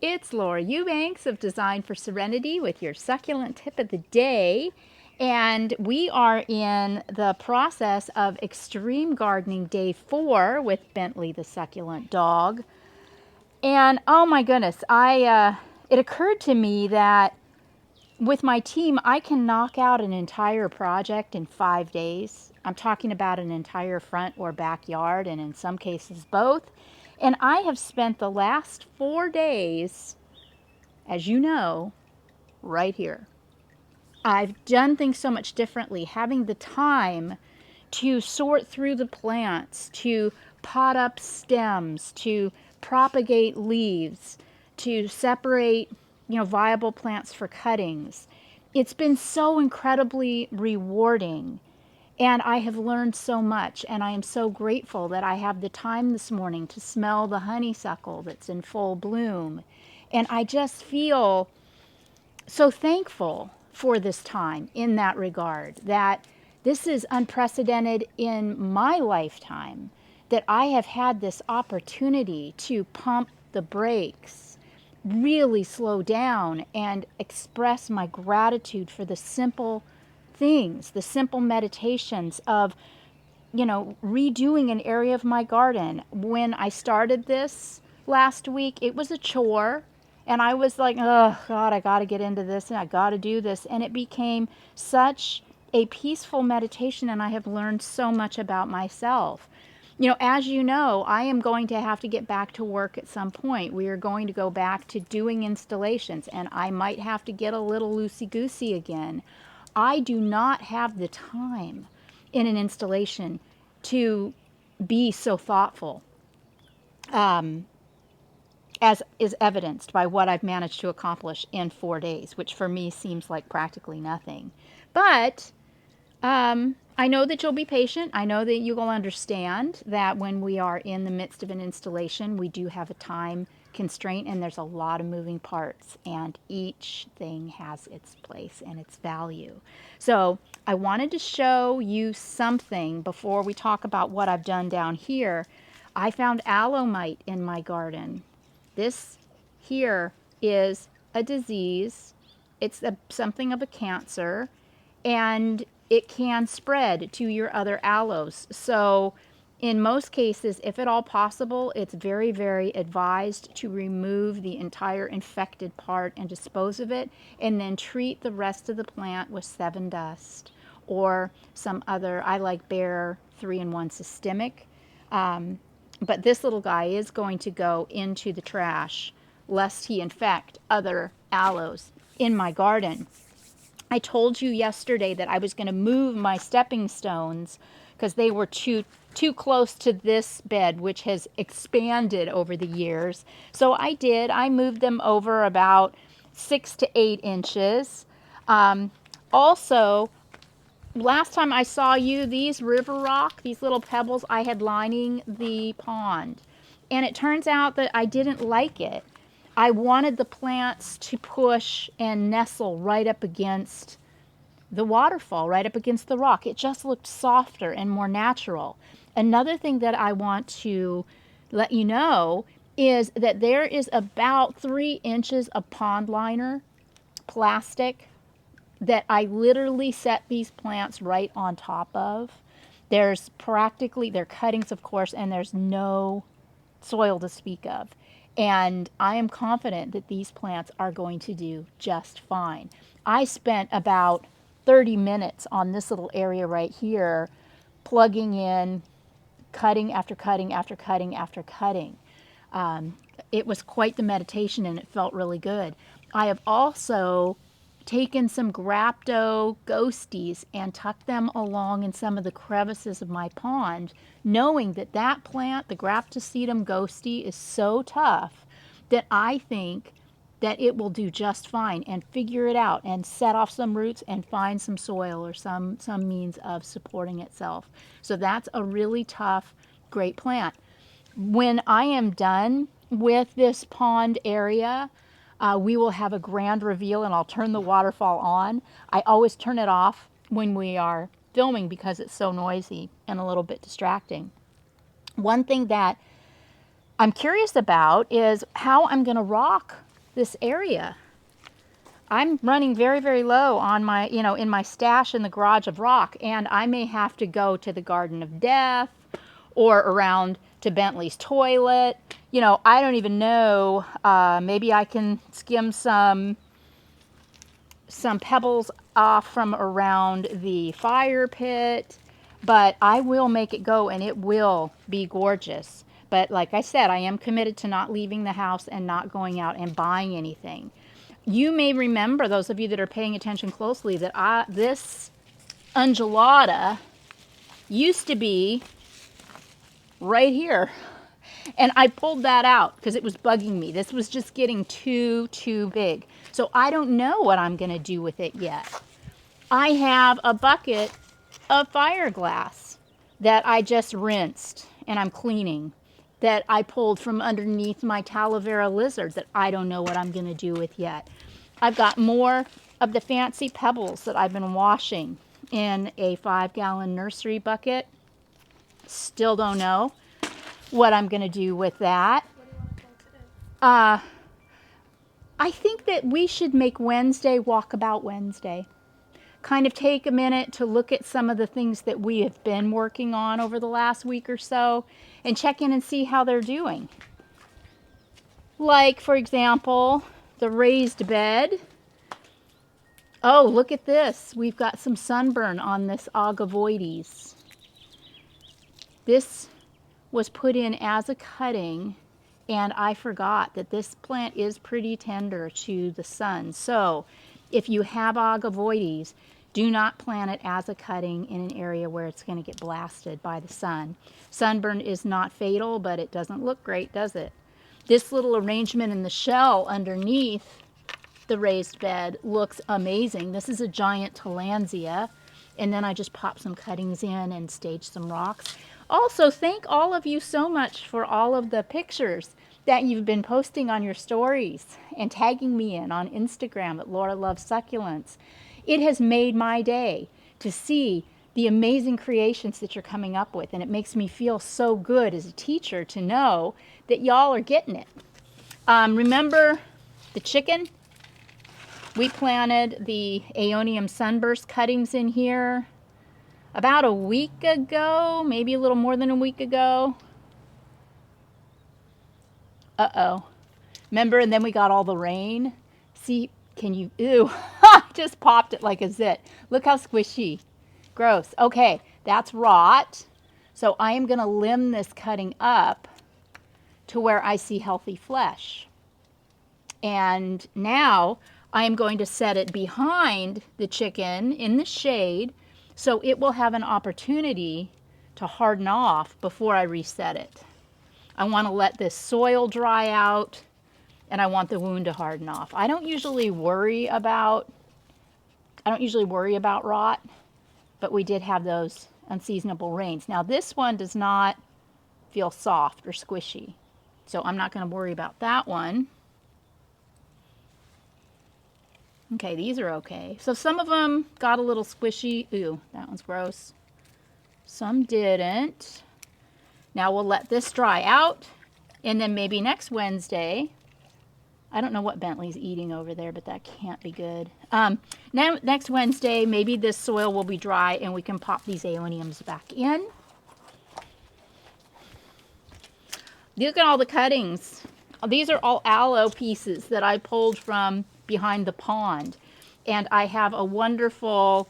It's Laura Eubanks of Design for Serenity with your succulent tip of the day. And we are in the process of extreme gardening day 4 with Bentley the succulent dog. And oh my goodness, it occurred to me that with my team, I can knock out an entire project in 5 days. I'm talking about an entire front or backyard, and in some cases both. And I have spent the last 4 days, as you know, right here. I've done things so much differently, having the time to sort through the plants, to pot up stems, to propagate leaves, to separate, viable plants for cuttings. It's been so incredibly rewarding. And I have learned so much, and I am so grateful that I have the time this morning to smell the honeysuckle that's in full bloom. And I just feel so thankful for this time in that regard, that this is unprecedented in my lifetime, that I have had this opportunity to pump the brakes, really slow down, and express my gratitude for the simple things, the simple meditations of, redoing an area of my garden. When I started this last week, it was a chore. And I was like, oh, God, I got to get into this and I got to do this. And it became such a peaceful meditation, and I have learned so much about myself. As you know, I am going to have to get back to work at some point. We are going to go back to doing installations, and I might have to get a little loosey-goosey again. I do not have the time in an installation to be so thoughtful, as is evidenced by what I've managed to accomplish in 4 days, which for me seems like practically nothing. But I know that you'll be patient. I know that you will understand that when we are in the midst of an installation, we do have a time constraint, and there's a lot of moving parts, and each thing has its place and its value. So I wanted to show you something before we talk about what I've done down here. I found aloe mite in my garden. This here is a disease. It's something of a cancer, and it can spread to your other aloes. So in most cases, if at all possible, it's very, very advised to remove the entire infected part and dispose of it, and then treat the rest of the plant with Sevin dust or some other. I like Bayer 3-in-1 systemic. But this little guy is going to go into the trash lest he infect other aloes in my garden. I told you yesterday that I was going to move my stepping stones because they were too close to this bed, which has expanded over the years. So I did. I moved them over about 6 to 8 inches. Also, last time I saw you, these river rock, these little pebbles I had lining the pond. And it turns out that I didn't like it. I wanted the plants to push and nestle right up against the waterfall, right up against the rock. It just looked softer and more natural. Another thing that I want to let you know is that there is about 3 inches of pond liner plastic that I literally set these plants right on top of. There's practically, they're cuttings, of course, and there's no soil to speak of. And I am confident that these plants are going to do just fine. I spent about 30 minutes on this little area right here, plugging in, cutting after cutting after cutting after cutting. It was quite the meditation, and it felt really good. I have also taken some Grapto ghosties and tucked them along in some of the crevices of my pond, knowing that that plant, the Graptosedum ghostii, is so tough that I think that it will do just fine and figure it out and set off some roots and find some soil or some means of supporting itself. So that's a really tough, great plant. When I am done with this pond area, we will have a grand reveal, and I'll turn the waterfall on. I always turn it off when we are filming because it's so noisy and a little bit distracting. One thing that I'm curious about is how I'm going to rock this area. I'm running very, very low on my, in my stash in the garage of rock, and I may have to go to the Garden of Death or around to Bentley's toilet. I don't even know. Maybe I can skim some pebbles off from around the fire pit, but I will make it go, and it will be gorgeous. But like I said, I am committed to not leaving the house and not going out and buying anything. You may remember, those of you that are paying attention closely, that this undulata used to be right here. And I pulled that out because it was bugging me. This was just getting too big. So I don't know what I'm going to do with it yet. I have a bucket of fire glass that I just rinsed and I'm cleaning, that I pulled from underneath my Talavera lizard that I don't know what I'm going to do with yet. I've got more of the fancy pebbles that I've been washing in a 5-gallon nursery bucket. Still don't know what I'm going to do with that. I think that we should make Wednesday Walkabout Wednesday. Kind of take a minute to look at some of the things that we have been working on over the last week or so and check in and see how they're doing. Like, for example, the raised bed. Oh, look at this. We've got some sunburn on this agavoides. This was put in as a cutting, and I forgot that this plant is pretty tender to the sun. So if you have agavoides, do not plant it as a cutting in an area where it's going to get blasted by the sun. Sunburn is not fatal, but it doesn't look great, does it? This little arrangement in the shell underneath the raised bed looks amazing. This is a giant tillandsia, and then I just popped some cuttings in and staged some rocks. Also, thank all of you so much for all of the pictures that you've been posting on your stories and tagging me in on Instagram at Laura Loves Succulents. It has made my day to see the amazing creations that you're coming up with, and it makes me feel so good as a teacher to know that y'all are getting it. Remember the chicken? We planted the Aeonium sunburst cuttings in here about a week ago, maybe a little more than a week ago. Uh-oh. Remember, and then we got all the rain. See, can you, ew, just popped it like a zit. Look how squishy. Gross. Okay, that's rot. So I am going to limb this cutting up to where I see healthy flesh. And now I am going to set it behind the chicken in the shade so it will have an opportunity to harden off before I reset it. I want to let this soil dry out, and I want the wound to harden off. I don't usually worry about rot, but we did have those unseasonable rains. Now this one does not feel soft or squishy, so I'm not going to worry about that one. Okay, these are okay. So some of them got a little squishy. Ooh, that one's gross. Some didn't. Now we'll let this dry out, and then maybe next Wednesday, I don't know what Bentley's eating over there, but that can't be good. Now next Wednesday, maybe this soil will be dry and we can pop these aeoniums back in. Look at all the cuttings. These are all aloe pieces that I pulled from behind the pond. And I have a wonderful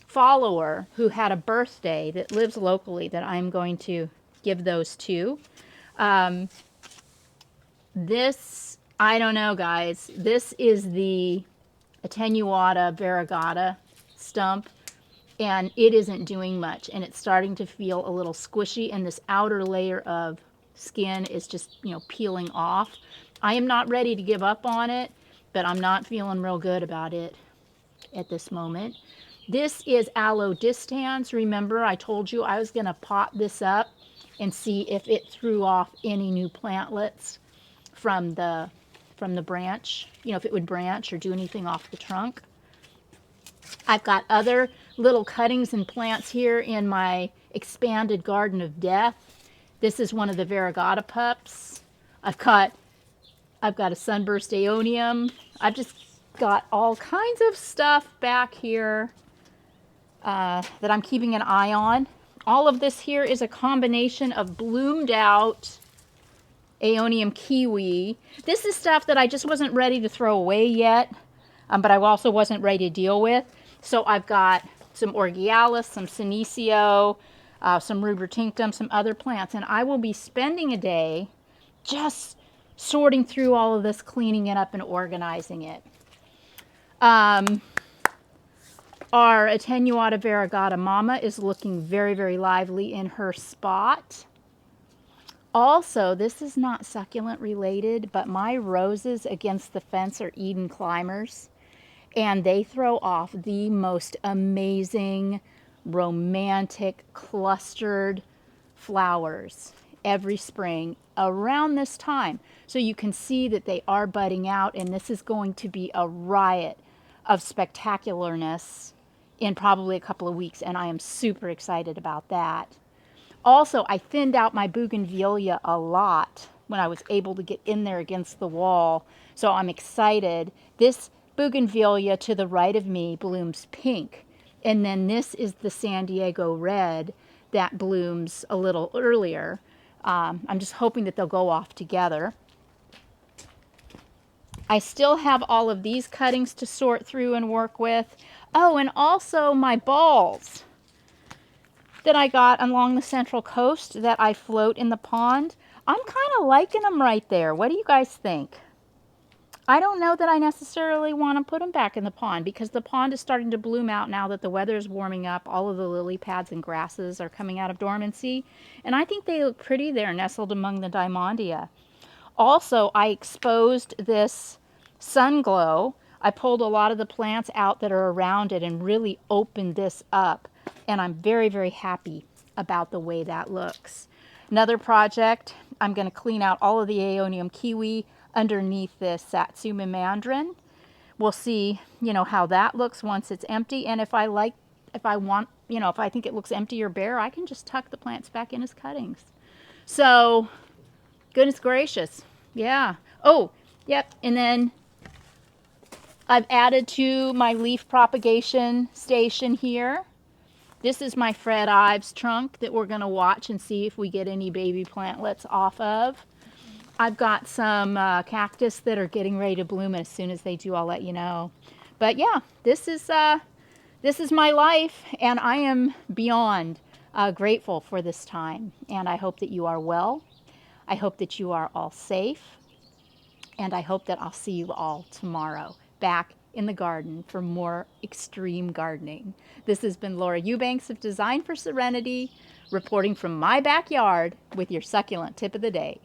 follower who had a birthday that lives locally that I'm going to give those to. This, I don't know, guys. This is the Attenuata variegata stump, and it isn't doing much, and it's starting to feel a little squishy, and this outer layer of skin is just, peeling off. I am not ready to give up on it, but I'm not feeling real good about it at this moment. This is Aloe distans. Remember, I told you I was going to pot this up and see if it threw off any new plantlets from the branch, if it would branch or do anything off the trunk. I've got other little cuttings and plants here in my expanded garden of death. This is one of the variegata pups. I've got I've got a sunburst aeonium. I've just got all kinds of stuff back here that I'm keeping an eye on. All of this here is a combination of bloomed out aeonium kiwi. This is stuff that I just wasn't ready to throw away yet, but I also wasn't ready to deal with. So I've got some Orgealis, some Senecio, some Rubra some other plants, and I will be spending a day just sorting through all of this, cleaning it up and organizing it. Our Attenuata variegata mama is looking very, very lively in her spot. Also, this is not succulent related, but my roses against the fence are Eden climbers, and they throw off the most amazing, romantic, clustered flowers every spring around this time. So you can see that they are budding out, and this is going to be a riot of spectacularness in probably a couple of weeks, and I am super excited about that. Also, I thinned out my bougainvillea a lot when I was able to get in there against the wall, so I'm excited. This bougainvillea to the right of me blooms pink, and then this is the San Diego red that blooms a little earlier. I'm just hoping that they'll go off together. I still have all of these cuttings to sort through and work with. Oh, and also my balls that I got along the Central Coast that I float in the pond. I'm kind of liking them right there. What do you guys think? I don't know that I necessarily want to put them back in the pond, because the pond is starting to bloom out now that the weather is warming up. All of the lily pads and grasses are coming out of dormancy, and I think they look pretty there nestled among the Diamondia. Also, I exposed this sun glow. I pulled a lot of the plants out that are around it and really opened this up, and I'm very, very happy about the way that looks. Another project, I'm going to clean out all of the aeonium kiwi underneath this Satsuma mandarin. We'll see, how that looks once it's empty, and if I think it looks empty or bare, I can just tuck the plants back in as cuttings. So, goodness gracious, yeah. Oh, yep, and then I've added to my leaf propagation station here. This is my Fred Ives trunk that we're going to watch and see if we get any baby plantlets off of. I've got some cactus that are getting ready to bloom, and as soon as they do, I'll let you know. But yeah, this is my life, and I am beyond grateful for this time. And I hope that you are well. I hope that you are all safe. And I hope that I'll see you all tomorrow back in the garden for more extreme gardening. This has been Laura Eubanks of Design for Serenity, reporting from my backyard with your succulent tip of the day.